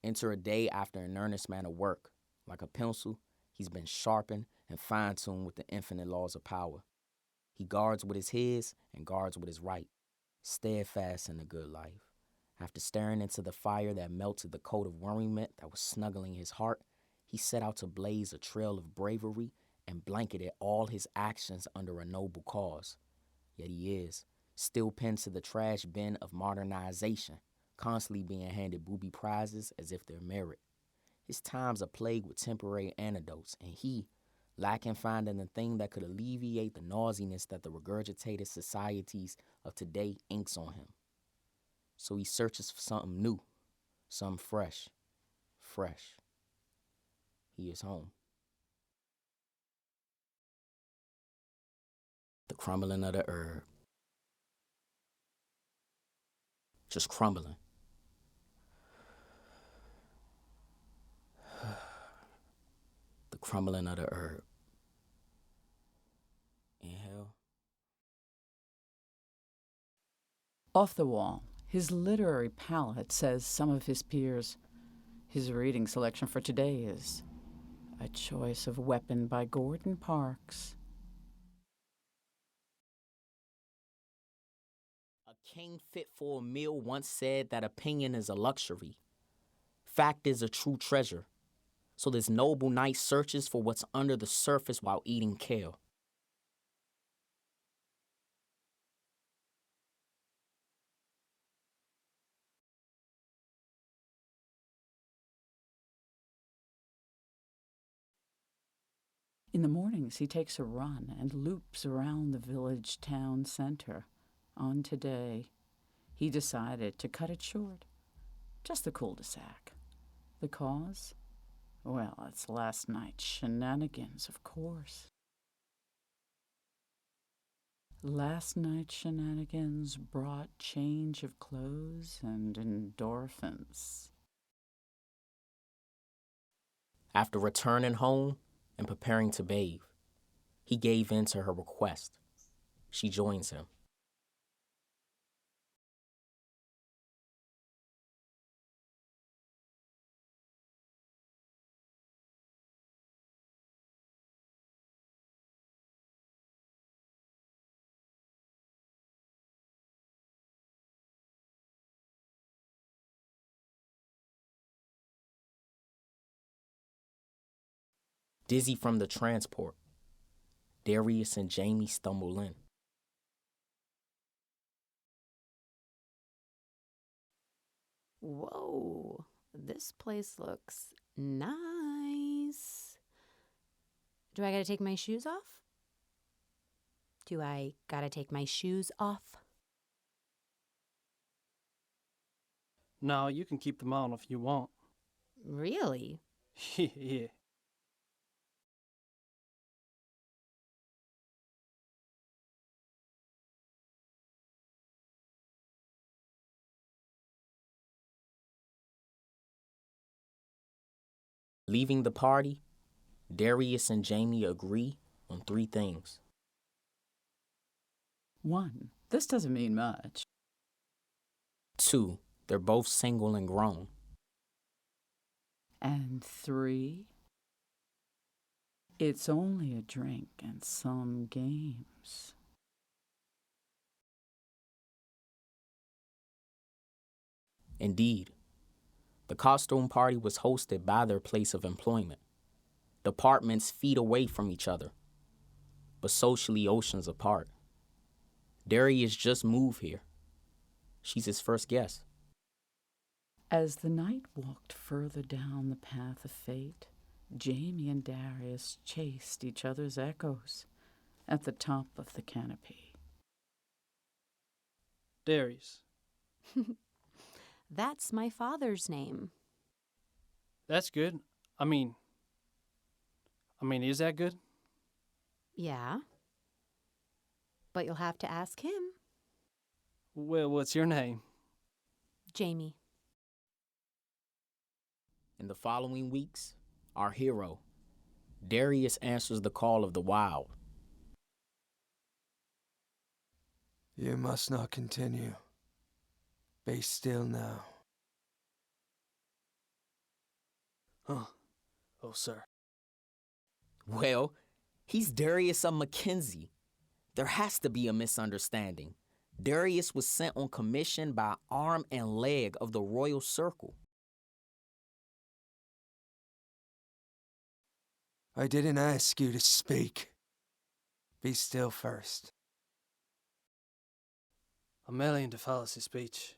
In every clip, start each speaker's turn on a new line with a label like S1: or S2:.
S1: Enter a day after an earnest man of work. Like a pencil, he's been sharpened and fine-tuned with the infinite laws of power. He guards what is his and guards what is right, steadfast in the good life. After staring into the fire that melted the coat of worriment that was snuggling his heart, he set out to blaze a trail of bravery and blanketed all his actions under a noble cause. Yet he is, still pinned to the trash bin of modernization, constantly being handed booby prizes as if they're merit. His times are plagued with temporary antidotes, and he, lacking finding the thing that could alleviate the nauseousness that the regurgitated societies of today inks on him. So he searches for something new, something fresh. Fresh. He is home. The crumbling of the herb. Just crumbling. The crumbling of the herb. Inhale.
S2: Off the wall, his literary palette says some of his peers. His reading selection for today is A Choice of Weapon by Gordon Parks.
S1: A king fit for a meal once said that opinion is a luxury. Fact is a true treasure. So this noble knight searches for what's under the surface while eating kale.
S2: In the mornings, he takes a run and loops around the village town center. On today, he decided to cut it short. Just the cul-de-sac. The cause? Well, it's last night's shenanigans, of course. Last night's shenanigans brought change of clothes and endorphins.
S1: After returning home and preparing to bathe, he gave in to her request. She joins him. Dizzy from the transport, Darius and Jamie stumble in.
S3: Whoa, this place looks nice. Do I gotta take my shoes off? Do I gotta take my shoes off?
S4: No, you can keep them on if you want.
S3: Really?
S4: Yeah.
S1: Leaving the party, Darius and Jamie agree on 3 things.
S2: 1, this doesn't mean much.
S1: 2, they're both single and grown.
S2: And 3, it's only a drink and some games.
S1: Indeed, the costume party was hosted by their place of employment. Departments feet away from each other, but socially oceans apart. Darius just moved here. She's his first guest.
S2: As the night walked further down the path of fate, Jamie and Darius chased each other's echoes at the top of the canopy.
S4: Darius.
S3: That's my father's name.
S4: That's good. I mean, is that good?
S3: Yeah. But you'll have to ask him.
S4: Well, what's your name?
S3: Jamie.
S1: In the following weeks, our hero, Darius, answers the call of the wild.
S5: You must not continue. Be still now.
S4: Huh. Oh, sir.
S1: Well, he's Darius of Mackenzie. There has to be a misunderstanding. Darius was sent on commission by arm and leg of the royal circle.
S5: I didn't ask you to speak. Be still first.
S4: A million to fallacy speech.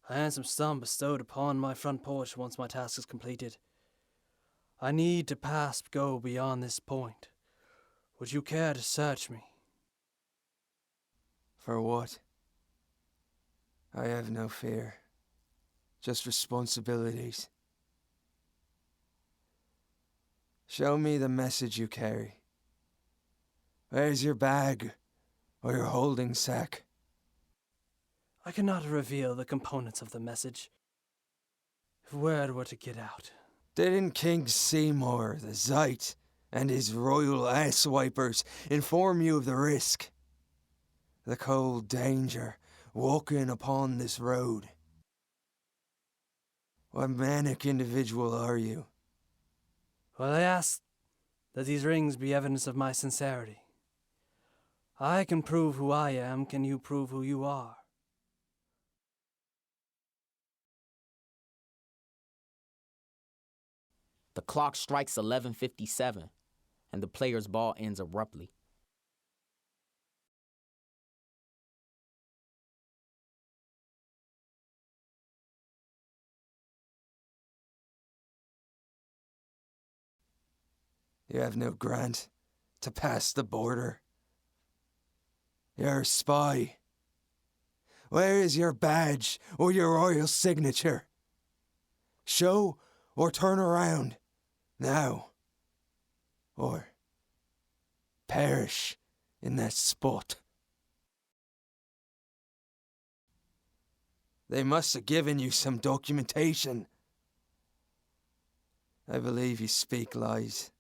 S4: A handsome sum bestowed upon my front porch once my task is completed. I need to go beyond this point. Would you care to search me?
S5: For what? I have no fear. Just responsibilities. Show me the message you carry. Where's your bag or your holding sack?
S4: I cannot reveal the components of the message. If word were to get out.
S5: Didn't King Seymour, the Zeit, and his royal asswipers inform you of the risk? The cold danger walking upon this road? What manic individual are you?
S4: Well, I ask that these rings be evidence of my sincerity. I can prove who I am. Can you prove who you are?
S1: The clock strikes 11:57, and the player's ball ends abruptly.
S5: You have no grant to pass the border. You're a spy. Where is your badge or your royal signature? Show or turn around, now. Or perish in that spot. They must have given you some documentation. I believe you speak lies.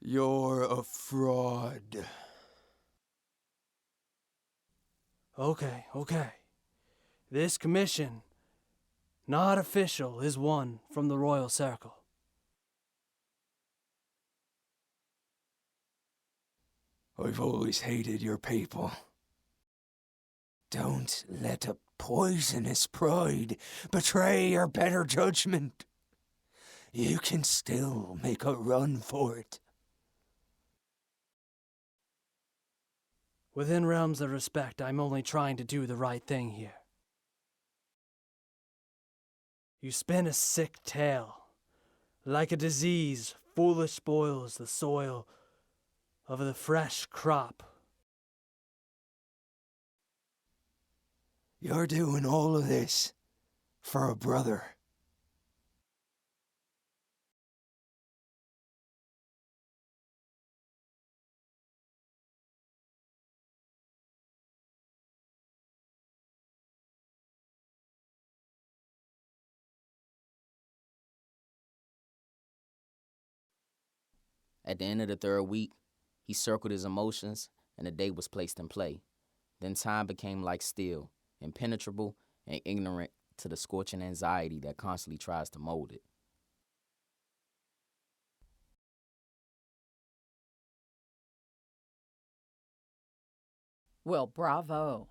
S5: You're a fraud.
S4: Okay. This commission, not official, is one from the royal circle.
S5: I've always hated your people. Don't let a poisonous pride betray your better judgment. You can still make a run for it.
S4: Within realms of respect, I'm only trying to do the right thing here. You spin a sick tale. Like a disease, foolish spoils the soil of the fresh crop.
S5: You're doing all of this for a brother.
S1: At the end of the third week, he circled his emotions, and the day was placed in play. Then time became like steel, impenetrable and ignorant to the scorching anxiety that constantly tries to mold it.
S2: Well, bravo.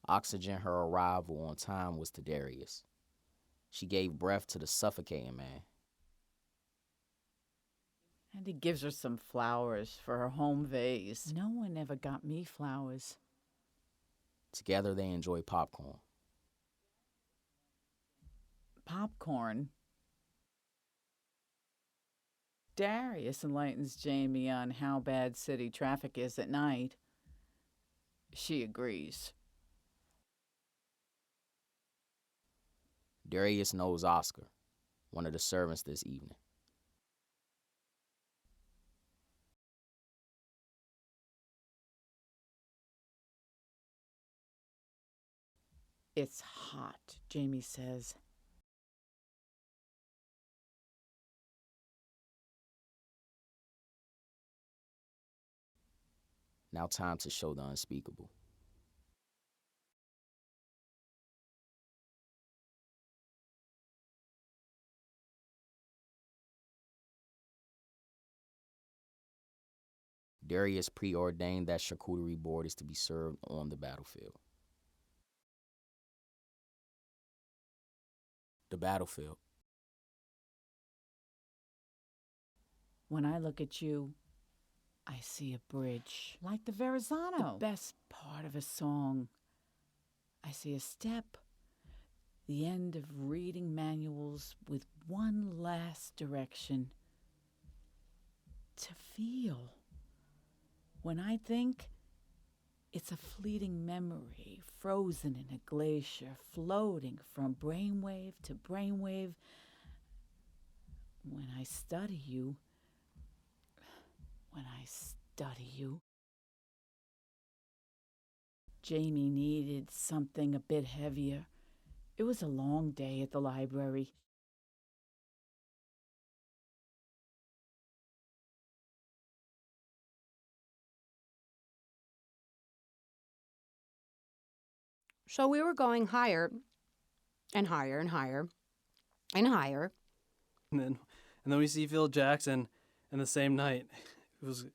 S1: Oxygen her arrival on time was to Darius. She gave breath to the suffocating man.
S2: And he gives her some flowers for her home vase. No one ever got me flowers.
S1: Together they enjoy popcorn.
S2: Popcorn? Darius enlightens Jamie on how bad city traffic is at night. She agrees.
S1: Darius knows Oscar, one of the servants this evening.
S2: It's hot, Jamie says.
S1: Now time to show the unspeakable. Darius preordained that charcuterie board is to be served on the battlefield. The battlefield.
S2: When I look at you, I see a bridge. Like the Verrazano. The best part of a song. I see a step, the end of reading manuals with one last direction. To feel. When I think, it's a fleeting memory, frozen in a glacier, floating from brainwave to brainwave. When I study you, Jamie needed something a bit heavier. It was a long day at the library.
S3: So we were going higher and higher and higher and higher.
S4: And then we see Phil Jackson in the same night. It was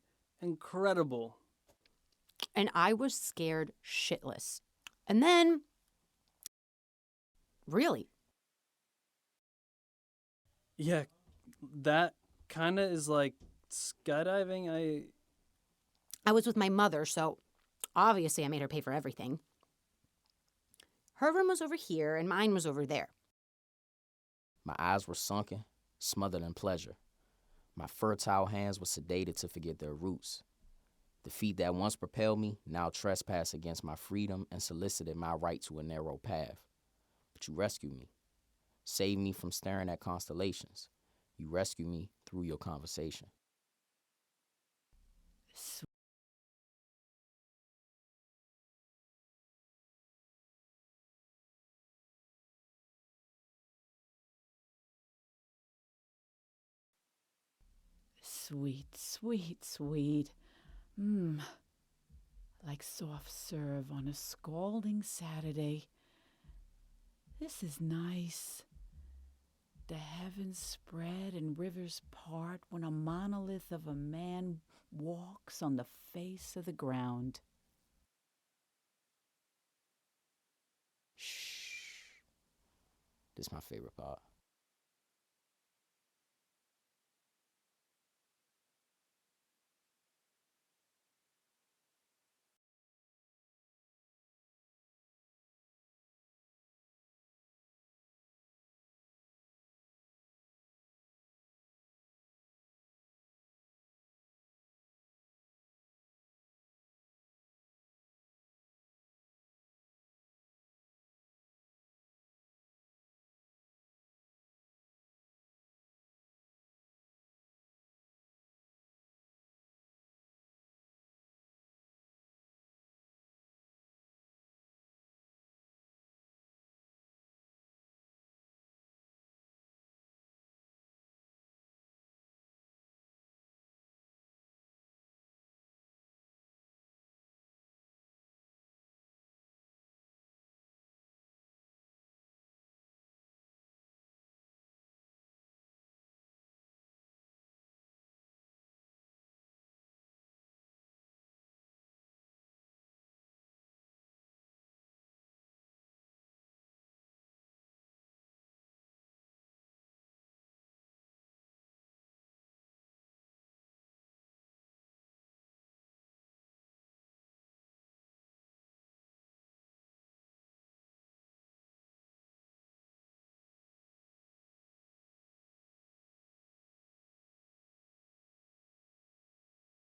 S4: incredible.
S3: And I was scared shitless. And then, really,
S4: Yeah, that kind of is like skydiving.
S3: I was with my mother, so obviously I made her pay for everything. Her room was over here and mine was over there.
S1: My eyes were sunken, smothered in pleasure. My fertile hands were sedated to forget their roots. The feet that once propelled me now trespass against my freedom and solicited my right to a narrow path. But you rescued me, saved me from staring at constellations. You rescued me through your conversation.
S2: Sweet, sweet, sweet. Like soft serve on a scalding Saturday. This is nice. The heavens spread and rivers part when a monolith of a man walks on the face of the ground.
S1: Shh. This is my favorite part.